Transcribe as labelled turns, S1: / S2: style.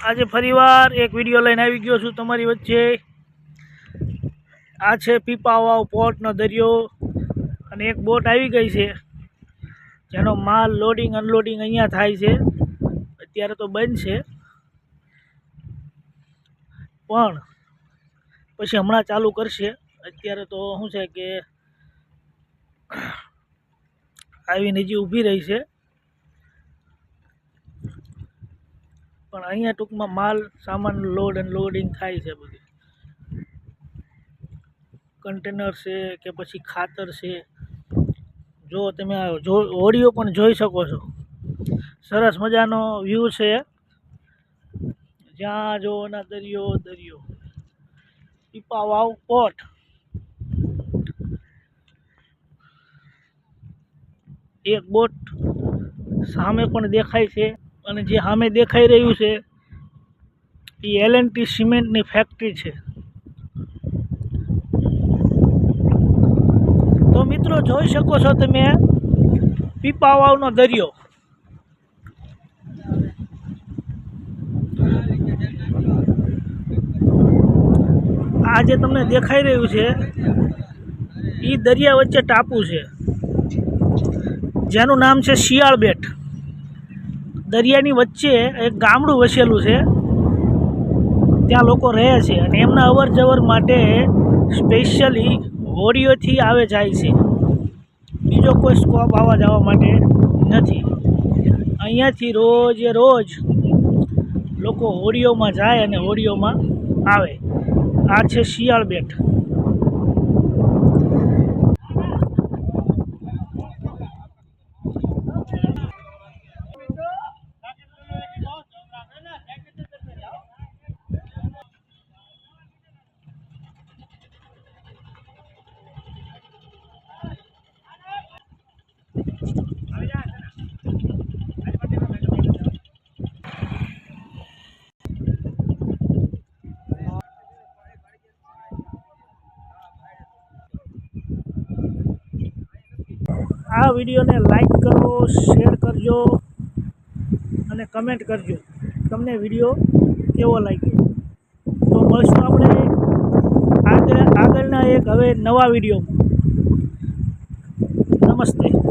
S1: आज फरीवार एक विडियो लईने आवी गयो छुं तमारी वच्चे। आ छे पीपावाव पोर्टनो दरियो अने एक बोट आवी गई छे जेनो माल लोडिंग अनलोडिंग अहींया थाय छे। अत्यारे तो बंध छे पण पछी हमणां चालू करशे। अत्यारे तो शुं छे के आवीने हजी ऊभी रही छे पण अहींया टूंकमां माल सामान लोड अनलोडिंग थाय छे। बधुं कंटेनर छे के पछी खातर छे। जो तमे जो होड़ीओ पण जोई शको छो। सरस मजानो व्यू छे। ज्यां जो ना दरियो दरियो पीपावाव पोर्ट। एक बोट सामे पण देखाय छे अने जे सामे देखाई रह्युं छे ई L&T सीमेंट नी फैक्टरी छे। तो मित्रों जोई शको छो तमे पीपावावनो दरियो। आज तमने देखाई रह्युं छे ई दरिया वच्चे टापू छे जेनुं नाम छे शियाळ बेट। दरियानी वच्चे एक गामडું वसेલું छे। त्यां लोको रहे छे अने एमना अवर जवर माटे स्पेशियली होड़ीओथी आवे जाय छे। बीजो कोई स्कोप आवा जवा माटे नथी। अहींयाथी रोजे रोज लोको होड़ीओमां जाय अने होड़ीओमां आवे। आ छे शियाळ बेट। आ विडियो ने लाइक करो, शेर करजो अने कमेंट करजो तमने विडियो केवो लाग्यो। तो मळशुं आपणे આગળના એક હવે નવા વિડીયોમાં। नमस्ते।